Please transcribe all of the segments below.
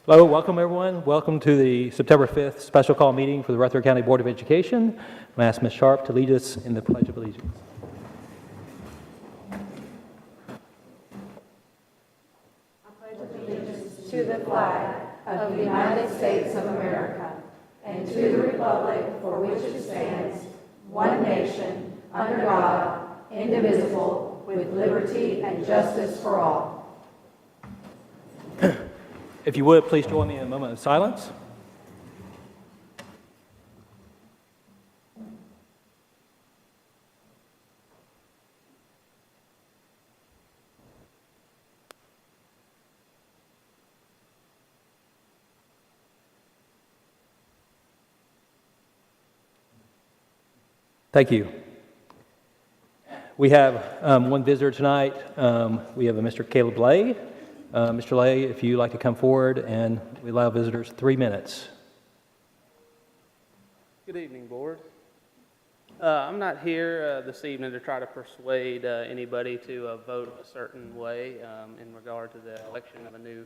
Hello, welcome everyone. Welcome to the September 5th special call meeting for the Rutherford County Board of Education. I'm going to ask Ms. Sharp to lead us in the Pledge of Allegiance. To the flag of the United States of America and to the republic for which it stands, one nation, under God, indivisible, with liberty and justice for all. If you would, please join me in a moment of silence. Thank you. We have one visitor tonight. We have a Mr. Caleb Lay. Mr. Lay, if you'd like to come forward, and we allow visitors 3 minutes. Good evening, Board. I'm not here this evening to try to persuade anybody to vote a certain way in regard to the election of a new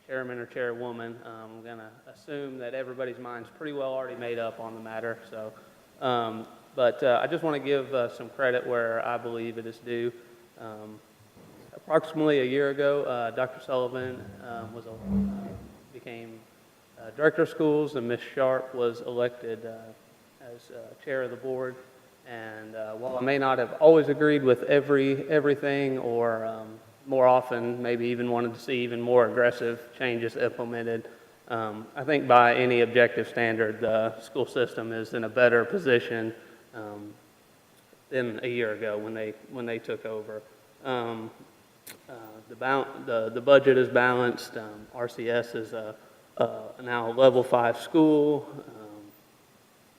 chairman or chairwoman. I'm going to assume that everybody's mind's pretty well already made up on the matter. So, but I just want to give some credit where I believe it is due. Approximately a year ago, Dr. Sullivan became Director of Schools, and Ms. Sharp was elected as Chair of the Board. And while I may not have always agreed with everything, or more often maybe even wanted to see even more aggressive changes implemented, I think by any objective standard, the school system is in a better position than a year ago when they took over. The budget is balanced. RCS is now a level 5 school.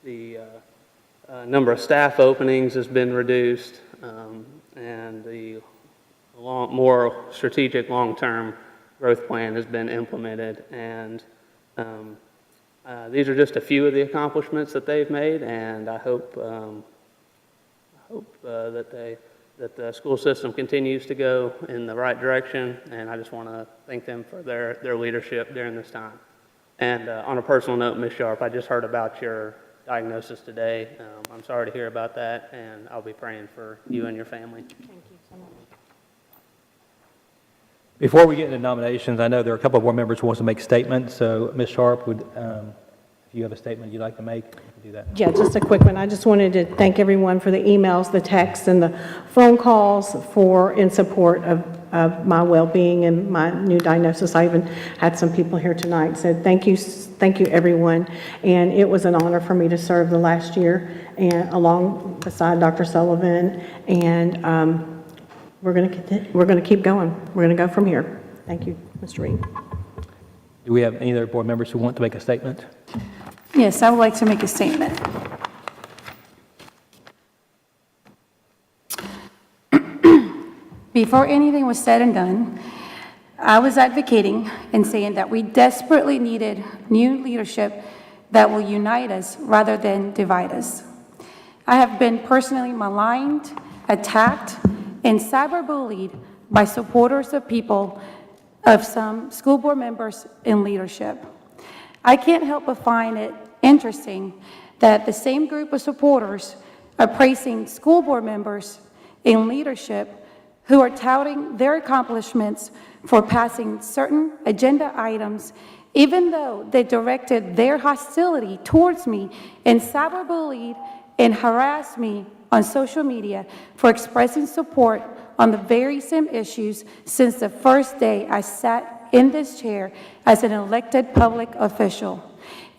The number of staff openings has been reduced, and the more strategic long-term growth plan has been implemented. And these are just a few of the accomplishments that they've made, and I hope that the school system continues to go in the right direction, and I just want to thank them for their leadership during this time. And on a personal note, Ms. Sharp, I just heard about your diagnosis today. I'm sorry to hear about that, and I'll be praying for you and your family. Thank you so much. Before we get into nominations, I know there are a couple of board members who want to make statements. So, Ms. Sharp, if you have a statement you'd like to make, you can do that. Yeah, just a quick one. I just wanted to thank everyone for the emails, the texts, and the phone calls in support of my well-being and my new diagnosis. I even had some people here tonight. So thank you everyone. And it was an honor for me to serve the last year and beside Dr. Sullivan. And we're going to keep going. We're going to go from here. Thank you, Mr. Reed. Do we have any other board members who want to make a statement? Yes, I would like to make a statement. Before anything was said and done, I was advocating and saying that we desperately needed new leadership that will unite us rather than divide us. I have been personally maligned, attacked, and cyberbullied by supporters of some school board members in leadership. I can't help but find it interesting that the same group of supporters are praising school board members in leadership who are touting their accomplishments for passing certain agenda items, even though they directed their hostility towards me and cyberbullied and harassed me on social media for expressing support on the very same issues since the first day I sat in this chair as an elected public official.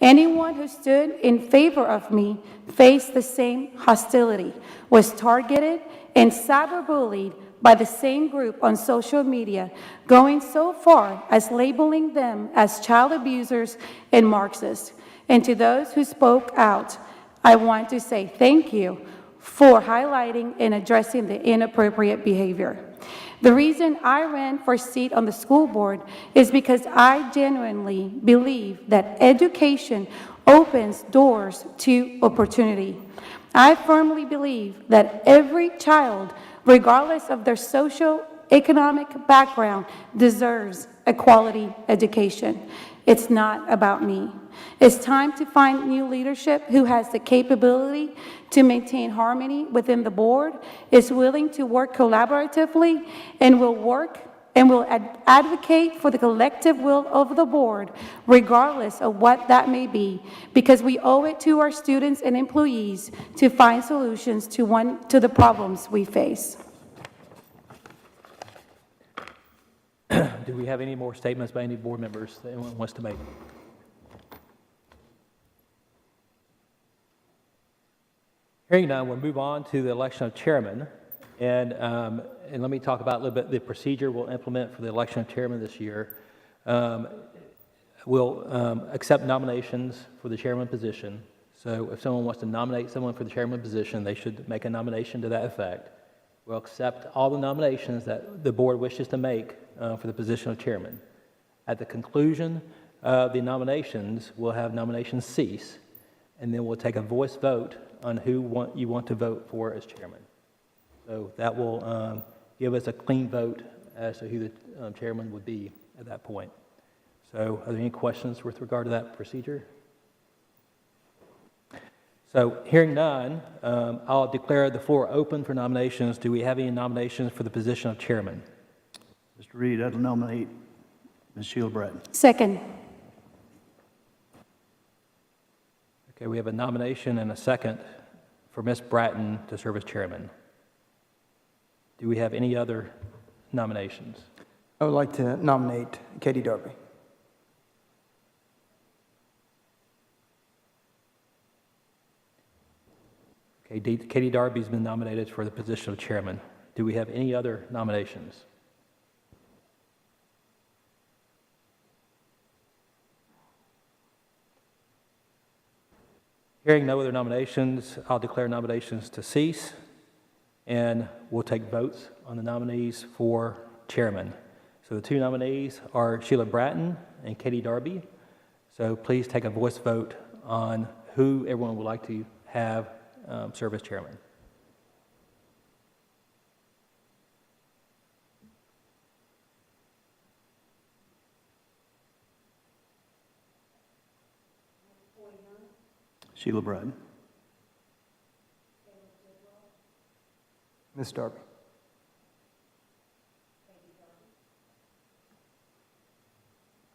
Anyone who stood in favor of me faced the same hostility, was targeted and cyberbullied by the same group on social media, going so far as labeling them as child abusers and Marxists. And to those who spoke out, I want to say thank you for highlighting and addressing the inappropriate behavior. The reason I ran for a seat on the school board is because I genuinely believe that education opens doors to opportunity. I firmly believe that every child, regardless of their socioeconomic background, deserves a quality education. It's not about me. It's time to find new leadership who has the capability to maintain harmony within the board, is willing to work collaboratively, and will advocate for the collective will of the board, regardless of what that may be, because we owe it to our students and employees to find solutions to the problems we face. Do we have any more statements by any board members that anyone wants to make? Hearing none, we'll move on to the election of chairman. And let me talk about a little bit the procedure we'll implement for the election of chairman this year. We'll accept nominations for the chairman position. So if someone wants to nominate someone for the chairman position, they should make a nomination to that effect. We'll accept all the nominations that the board wishes to make for the position of chairman. At the conclusion of the nominations, we'll have nominations cease, and then we'll take a voice vote on who you want to vote for as chairman. So that will give us a clean vote as to who the chairman would be at that point. So are there any questions with regard to that procedure? So hearing none, I'll declare the floor open for nominations. Do we have any nominations for the position of chairman? Mr. Reed, I'd nominate Ms. Sheila Bratton. Second. Okay, we have a nomination and a second for Ms. Bratton to serve as chairman. Do we have any other nominations? I would like to nominate Katie Darby. Okay, Katie Darby's been nominated for the position of chairman. Do we have any other nominations? Hearing no other nominations, I'll declare nominations to cease, and we'll take votes on the nominees for chairman. So the two nominees are Sheila Bratton and Katie Darby. So please take a voice vote on who everyone would like to have serve as chairman. Sheila Bratton. Ms. Darby.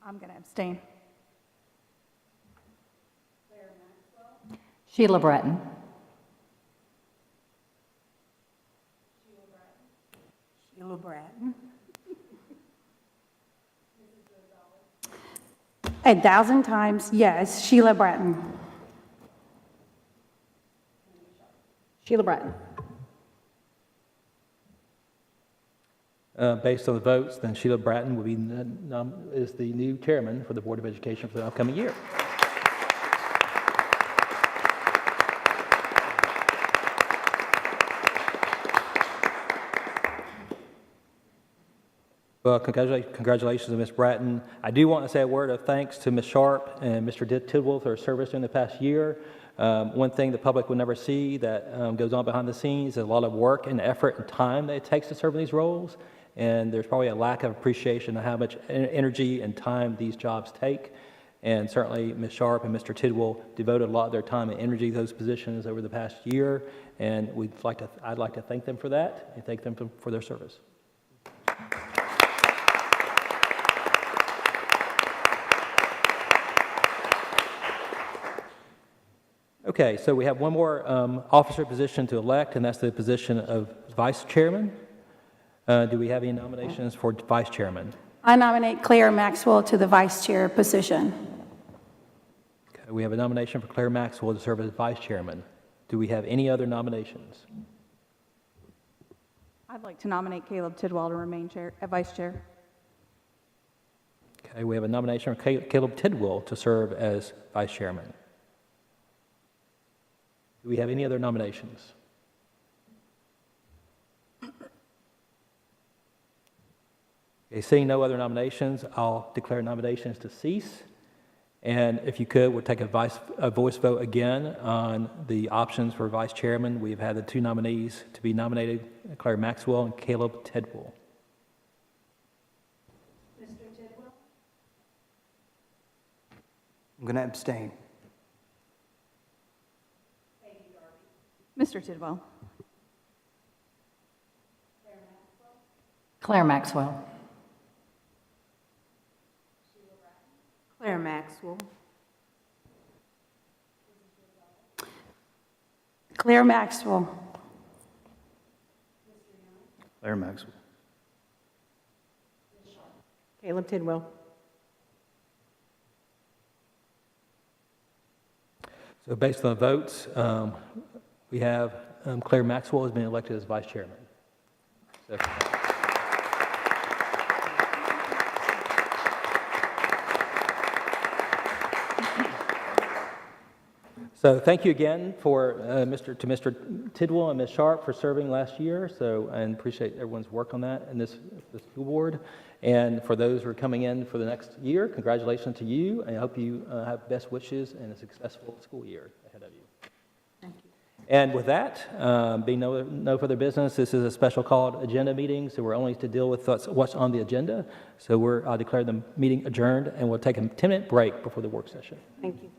I'm going to abstain. Sheila Bratton. Sheila Bratton. 1,000 times, yes, Sheila Bratton. Sheila Bratton. Based on the votes, then Sheila Bratton will be is the new chairman for the Board of Education for the upcoming year. Well, congratulations to Ms. Bratton. I do want to say a word of thanks to Ms. Sharp and Mr. Tidwell for their service during the past year. One thing the public will never see that goes on behind the scenes is a lot of work and effort and time that it takes to serve in these roles. And there's probably a lack of appreciation of how much energy and time these jobs take. And certainly Ms. Sharp and Mr. Tidwell devoted a lot of their time and energy to those positions over the past year. And I'd like to thank them for that and thank them for their service. Okay, so we have one more officer position to elect, and that's the position of vice chairman. Do we have any nominations for vice chairman? I nominate Claire Maxwell to the vice chair position. Okay, we have a nomination for Claire Maxwell to serve as vice chairman. Do we have any other nominations? I'd like to nominate Caleb Tidwell to remain vice chair. Okay, we have a nomination for Caleb Tidwell to serve as vice chairman. Do we have any other nominations? Okay, seeing no other nominations, I'll declare nominations to cease. And if you could, we'll take a voice vote again on the options for vice chairman. We've had the two nominees to be nominated, Claire Maxwell and Caleb Tidwell. Mr. Tidwell? I'm going to abstain. Mr. Tidwell. Claire Maxwell. Claire Maxwell. Claire Maxwell. Claire Maxwell. Caleb Tidwell. So based on the votes, we have Claire Maxwell has been elected as vice chairman. So, so thank you again for Mr. Tidwell and Ms. Sharp for serving last year. So and appreciate everyone's work on that and this school board. And for those who are coming in for the next year, congratulations to you. And I hope you have best wishes and a successful school year ahead of you. Thank you. And with that, being no further business, this is a special called agenda meeting, so we're only to deal with what's on the agenda. So I'll declare the meeting adjourned, and we'll take a 10-minute break before the work session. Thank you.